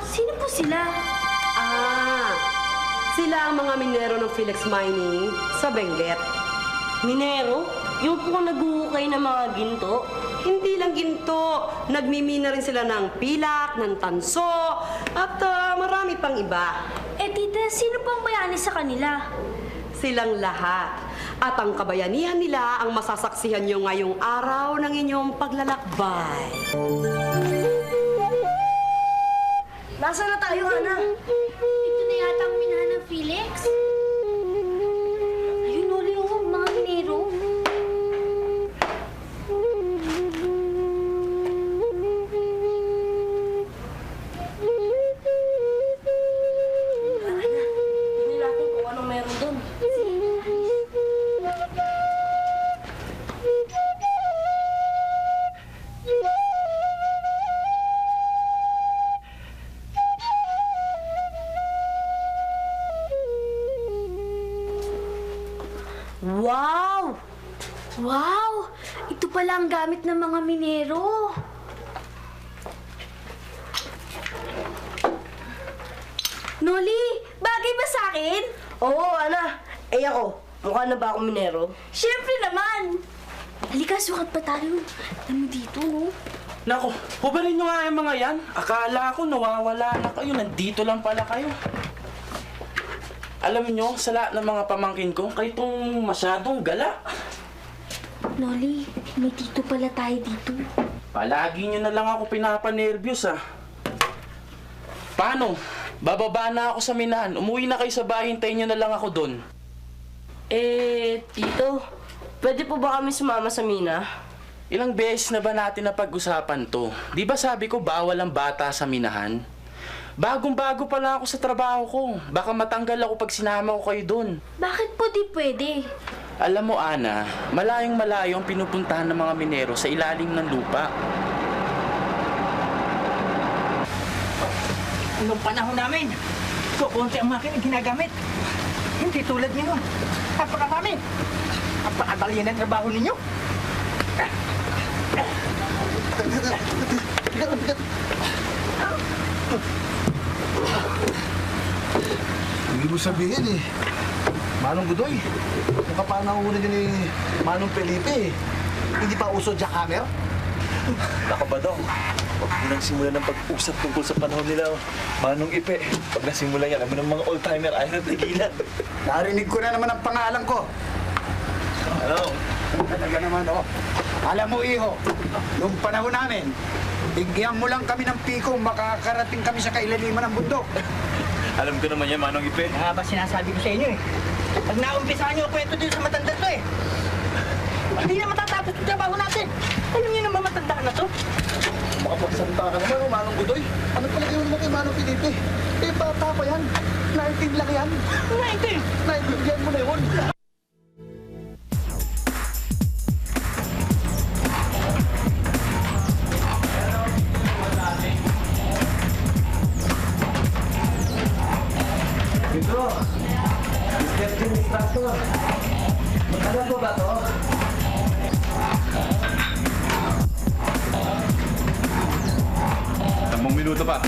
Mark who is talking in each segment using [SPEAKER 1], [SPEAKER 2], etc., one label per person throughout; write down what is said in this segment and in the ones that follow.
[SPEAKER 1] Sino po sila?
[SPEAKER 2] Ah, sila ang mga minero ng Philex Mining sa Benguet.
[SPEAKER 3] Minero? Yung po nag-uukay ng mga ginto?
[SPEAKER 2] Hindi lang ginto, nagmimina rin sila ng pilak, ng tanso, at marami pang iba.
[SPEAKER 1] Eh, tita, sino po ang bayani sa kanila?
[SPEAKER 2] Silang lahat. At ang kabayanihan nila ang masasaksihan nyo ngayong araw ng inyong paglalakbay.
[SPEAKER 1] Nasaan na tayo, Ana? Ito na yata ang minahan ng Felix. Ayun, uli yung mga minero.
[SPEAKER 3] Hindi natin kung anong meron doon.
[SPEAKER 1] Wow! Wow! Ito pala ang gamit ng mga minero. Noli, bagay ba sa akin?
[SPEAKER 3] Oo, Ana. Eh ako, mukha na ba akong minero?
[SPEAKER 1] Siyempre naman! Halika, sukat pa tayo. Alam mo dito, no?
[SPEAKER 4] Nako, hubarin nyo nga yung mga yan. Akala ko nawawala na kayo. Nandito lang pala kayo. Alam nyo, sa lahat ng mga pamangkin ko, kayo itong masyadong gala.
[SPEAKER 1] Noli, may tito pala tayo dito.
[SPEAKER 4] Palagi nyo na lang ako pinapanervyos, ah. Paano? Bababa na ako sa minahan. Umuwi na kayo sa bahay, hintayin nyo na lang ako doon.
[SPEAKER 3] Eh, tito, pwede po ba kami sumama sa mina?
[SPEAKER 4] Ilang beses na ba natin napag-usapan to? Di ba sabi ko bawal ang bata sa minahan? Bagong-bago pa lang ako sa trabaho ko. Baka matanggal ako pag sinama ko kayo doon.
[SPEAKER 1] Bakit po di pwede?
[SPEAKER 4] Alam mo, Ana, malayong-malayo ang pinupuntahan ng mga minero sa ilalim ng lupa.
[SPEAKER 5] Nung panahon namin, kukunti ang makina ginagamit. Hindi tulad ngayon. Napakarami. Napakadali ng trabaho ninyo.
[SPEAKER 6] Hindi mo sabihin eh. Manong Godoy, kung kapanahon din ni Manong Felipe eh. Hindi pa uso jackhammer?
[SPEAKER 7] Nako ba daw? Huwag mo nang simulan ng pag-usap tungkol sa panahon nila, Manong Ipe. Pag nasimula yan, alam mo ng mga old-timer, ayaw na tigilan.
[SPEAKER 6] Narinig ko na naman ang pangalan ko.
[SPEAKER 7] Ano?
[SPEAKER 6] Talaga naman, oh. Alam mo, Iho, nung panahon namin, bigyan mo lang kami ng piko, makakarating kami sa kailaliman ng bundok.
[SPEAKER 7] Alam ko naman yan, Manong Ipe.
[SPEAKER 5] Kaya ba sinasabi ko sa inyo eh. Pag naumpisahan nyo ang kwento dito sa matanda to eh. Hindi na matatapos yung trabaho natin. Alam niyo naman matanda na to.
[SPEAKER 6] Makapagsalita ka naman, oh, Manong Godoy. Ano talaga yun mo kay Manong Felipe? Eh, bata pa yan. 19 lang yan.
[SPEAKER 5] 19!
[SPEAKER 6] 19 yan mo na yun.
[SPEAKER 8] Pedro, Mr. Jimmy Stator, matagal po ba to?
[SPEAKER 9] Tatlong minuto pa.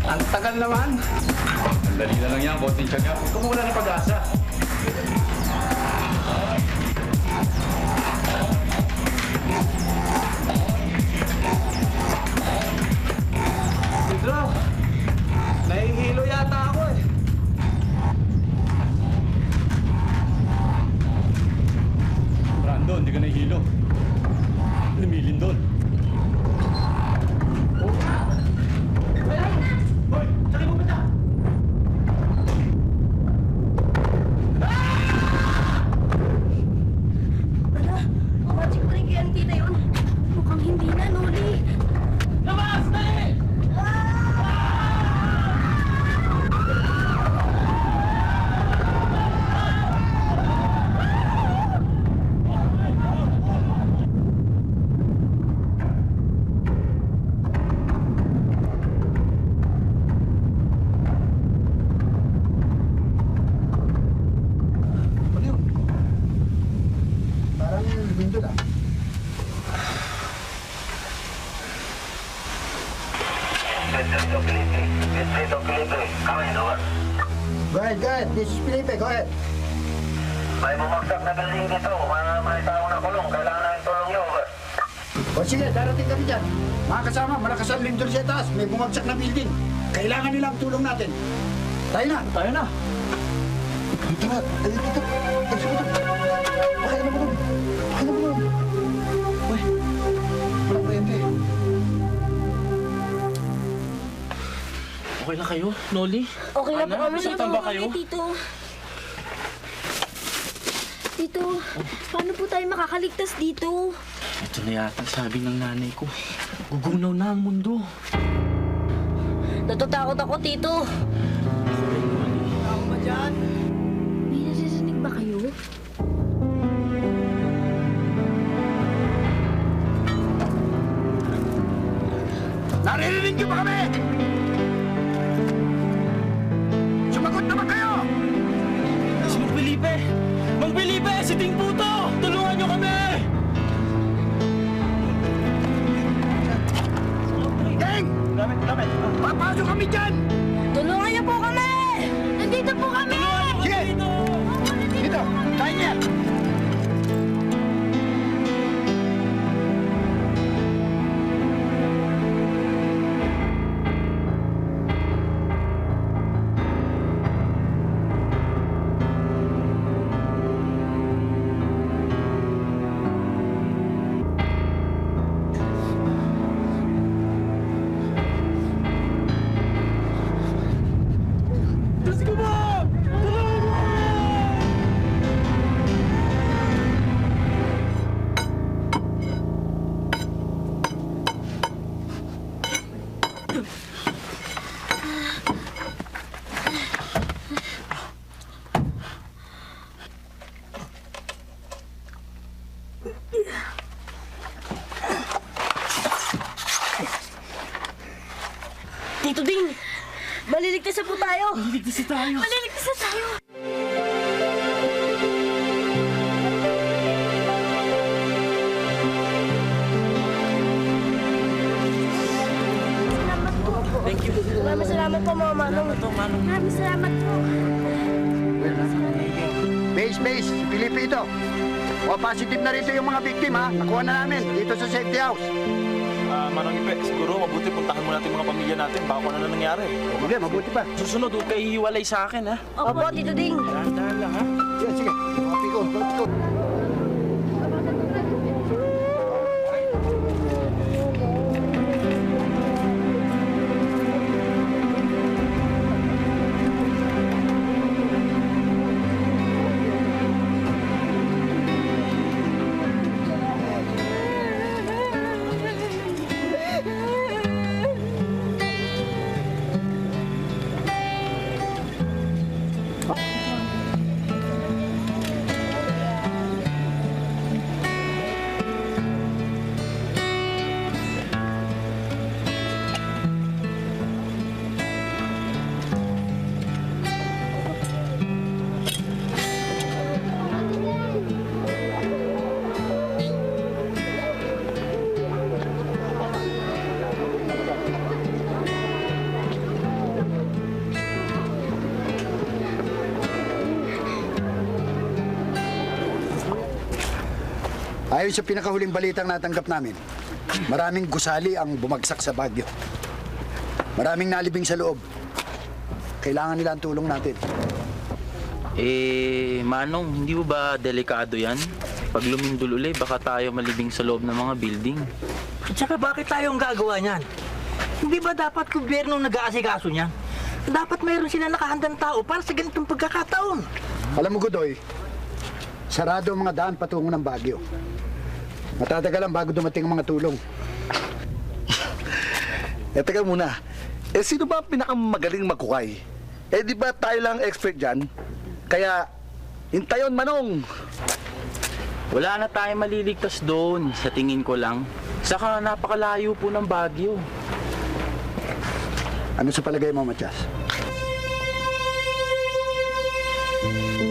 [SPEAKER 8] Ang tagal naman.
[SPEAKER 9] Ang dali na lang yan, konting tiyaga. Ikaw mo wala ng pag-asa.
[SPEAKER 8] Pedro, nahihilo yata ako eh.
[SPEAKER 9] Brandon, hindi ka nahihilo. Lumilin doon.
[SPEAKER 5] Hoy! Saan mo punta?
[SPEAKER 6] Go ahead. This is Felipe. Go ahead.
[SPEAKER 10] May bumagsak na building dito. May tao na kulong. Kailangan namin tulong nyo, over.
[SPEAKER 6] O sige, darating kami dyan. Mga kasama, malakas ang lindol sa taas. May bumagsak na building. Kailangan nila ang tulong natin. Tayo na. Dito na. Dito. Pakay na mo doon. Uy, walang kuryente.
[SPEAKER 4] Okay na kayo, Noli?
[SPEAKER 3] Okay na po kami.
[SPEAKER 4] Nasaktan ba kayo?
[SPEAKER 1] Tito. Tito, paano po tayo makakaligtas dito?
[SPEAKER 4] Ito na yata sabi ng nanay ko. Gugunaw na ang mundo.
[SPEAKER 3] Natatakot ako, Tito.
[SPEAKER 1] May nasisinig ba kayo?
[SPEAKER 6] Naririnig niyo ba kami? Sumagot naman kayo!
[SPEAKER 4] Si Mang Felipe! Mang Felipe! Si Ting Puto! Tulungan niyo kami!
[SPEAKER 6] Gang! Papasok kami dyan!
[SPEAKER 3] Tulungan niyo po kami!
[SPEAKER 1] Nandito po kami!
[SPEAKER 6] Sige! Dito! Tayo niya!
[SPEAKER 3] Tito Ding! Maliligtas na po tayo!
[SPEAKER 1] Maliligtas na tayo! Salamat po.
[SPEAKER 3] Maraming salamat po, Mama Manong.
[SPEAKER 1] Maraming salamat po.
[SPEAKER 6] Base, si Felipe ito. O, positive na rito yung mga biktima. Nakuha na namin dito sa safety house.
[SPEAKER 7] Manong Ipe, siguro mabuti puntahan mo natin mga pamilya natin. Baka kung ano na nangyari.
[SPEAKER 6] Sige, mabuti pa.
[SPEAKER 4] Susunod, huwag kayo hiwalay sa akin, ha?
[SPEAKER 3] Opo, Tito Ding.
[SPEAKER 4] Dahan-dahan lang, ha?
[SPEAKER 6] Sige. Mga piko. Ayon sa pinakahuling balitang natanggap namin, maraming gusali ang bumagsak sa Baguio. Maraming nalibing sa loob. Kailangan nila ang tulong natin.
[SPEAKER 11] Manong, hindi mo ba delikado yan? Pag lumindol uli, baka tayo malibing sa loob ng mga building.
[SPEAKER 5] At saka bakit tayo ang gagawa niyan? Hindi ba dapat gobyerno nag-aasikaso niyan? Dapat mayroon sila nakahandang tao para sa ganitong pagkakataon.
[SPEAKER 6] Alam mo, Godoy, sarado ang mga daan patungo ng Baguio. Matatagalan bago dumating ang mga tulong.
[SPEAKER 12] Teka muna. Sino ba ang pinakamagaling magkukay? Di ba tayo lang expert dyan? Kaya, hintayon, Manong!
[SPEAKER 11] Wala na tayo maliligtas doon, sa tingin ko lang. Saka napakalayo po ng Baguio.
[SPEAKER 6] Ano sa palagay mo, Matias?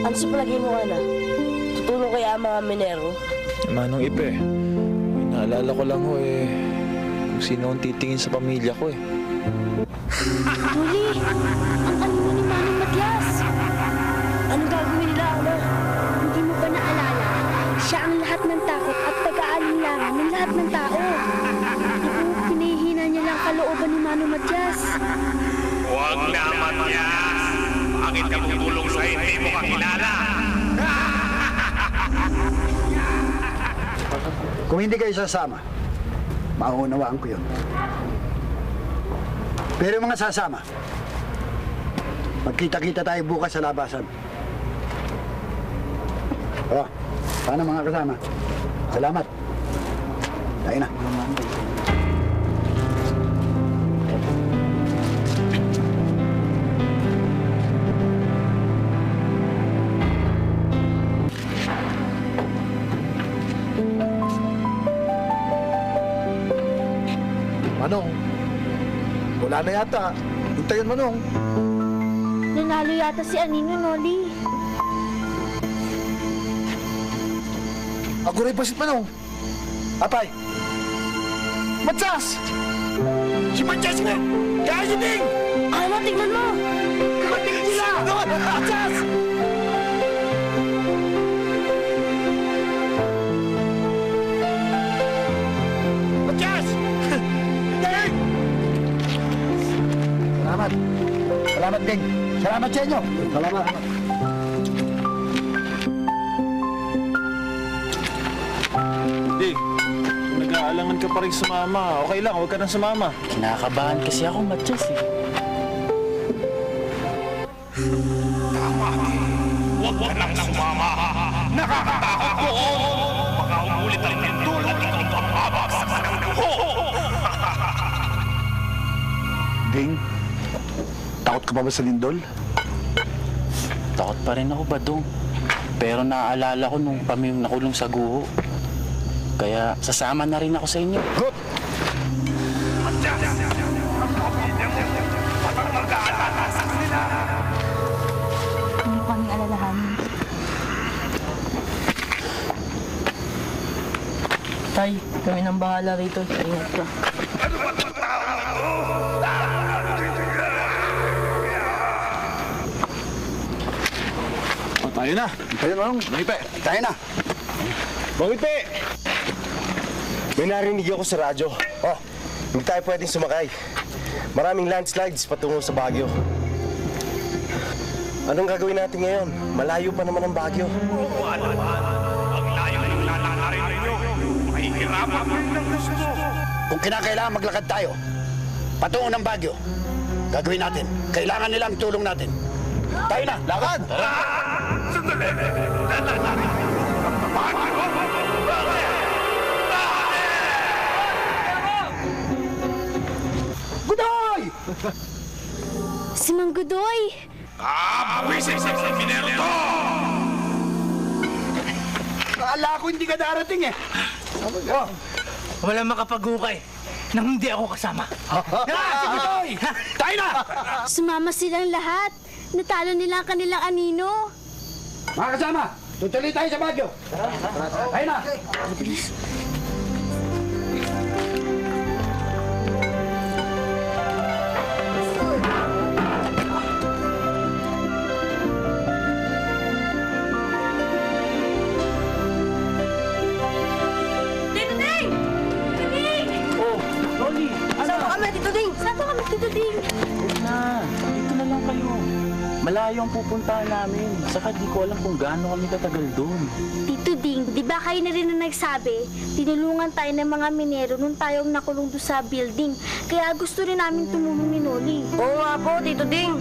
[SPEAKER 3] Ano sa palagay mo, Ana? Tutulong kaya ang mga minero?
[SPEAKER 7] Manong Ipe, naalala ko lang kung sino ang titingin sa pamilya ko
[SPEAKER 1] Noli, ang anino ni Manong Matias.
[SPEAKER 3] Anong gagawin nila, Ama?
[SPEAKER 1] Hindi mo ba naalala? Siya ang lahat ng takot at pag-aalinlangan ng lahat ng tao. Naku, pinihina niya lang kalooban ni Manong Matias.
[SPEAKER 10] Huwag na, Matias! Bakit ka tutulong sa hindi mo kakilala?
[SPEAKER 6] Kung hindi kayo sasama, mauunawaan ko yun. Pero yung mga sasama, magkita-kita tayo bukas sa labasan. O, paano mga kasama? Salamat. Tayo na.
[SPEAKER 12] Manong, wala na yata. Hintayin, Manong.
[SPEAKER 1] Nanalo yata si Anino, Noli.
[SPEAKER 12] Ako rin pasit, Manong. Apay! Matsas! Si Matsas nga! Kaya si Ding!
[SPEAKER 3] Ama, tingnan mo!
[SPEAKER 12] Kumating sila! Matsas! Matsas! Ding! Salamat. Salamat, Ding. Salamat sa inyo. Salamat.
[SPEAKER 7] Ding, kung nag-aalangan ka pa rin sumama, okay lang, huwag ka nang sumama.
[SPEAKER 11] Kinakabahan kasi ako, Matyas eh.
[SPEAKER 10] Huwag ka nang sumama! Nakakatakot po! Baka umulit ang lindol at ikaw mababagsak ng duho!
[SPEAKER 12] Ding, takot ka pa ba sa lindol?
[SPEAKER 11] Takot pa rin ako, Badong. Pero naaalala ko nung kami nakulong sa guho. Kaya sasama na rin ako sa inyo.
[SPEAKER 12] Good!
[SPEAKER 1] Hindi ko kaming alalahanin.
[SPEAKER 3] Tay, kami nang bahala rito. Ingat ka.
[SPEAKER 7] O, tayo na.
[SPEAKER 12] Tayo, Manong.
[SPEAKER 7] Mangipe.
[SPEAKER 6] Tayo na.
[SPEAKER 13] Mangipe! May narinig ako sa radyo. Oh, hindi tayo pwedeng sumakay. Maraming landslides patungo sa Baguio. Anong gagawin natin ngayon? Malayo pa naman ang Baguio.
[SPEAKER 10] Ang layo ng lalakarin ninyo, mahihirapan mo ng gusto.
[SPEAKER 6] Kung kinakailangan maglakad tayo, patungo ng Baguio, gagawin natin. Kailangan nilang tulong natin. Tayo na, lakad!
[SPEAKER 10] Sandali! Lalakarin ang Baguio!
[SPEAKER 6] Gudoy!
[SPEAKER 1] Si Mang Godoy!
[SPEAKER 10] Pawisin sa minero to!
[SPEAKER 6] Akala ko hindi ka darating eh. Oh,
[SPEAKER 5] Walang makapag-ukay nang hindi ako kasama.
[SPEAKER 6] si Gudoy! Tayo na!
[SPEAKER 1] Sumama silang lahat. Natalo nila ang kanilang anino.
[SPEAKER 6] Mga kasama, tutuloy tayo sa Baguio. Tayo na!
[SPEAKER 1] Tito Ding! Tito Ding!
[SPEAKER 11] Oh, Loli!
[SPEAKER 1] Saan po kami, Tito Ding? Saan po kami, Tito Ding?
[SPEAKER 11] Huwag na. Dito na lang kayo. Malayo ang pupuntahan namin. Saka di ko alam kung gaano kami katagal doon.
[SPEAKER 1] Tito Ding, di ba kayo na rin na nagsabi, tinulungan tayo ng mga minero nung tayong nakulong doon sa building. Kaya gusto rin namin tumulong ni Noli.
[SPEAKER 3] Oo nga po, Tito Ding.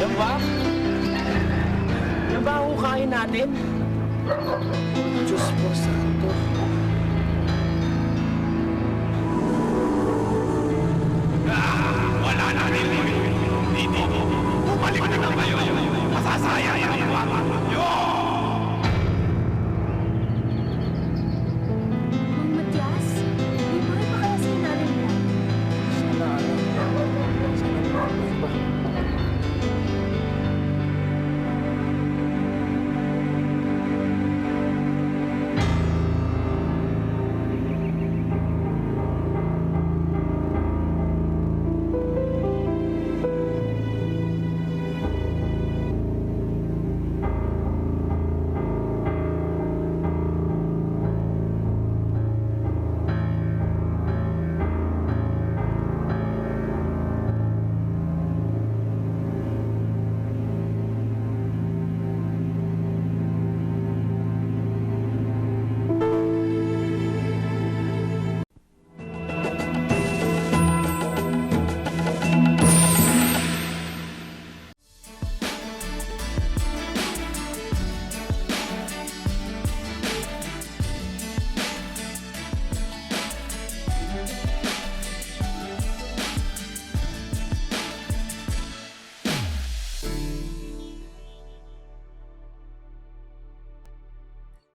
[SPEAKER 11] Yan ba? Yan ba ang hukayin natin?
[SPEAKER 3] Diyos po, santo.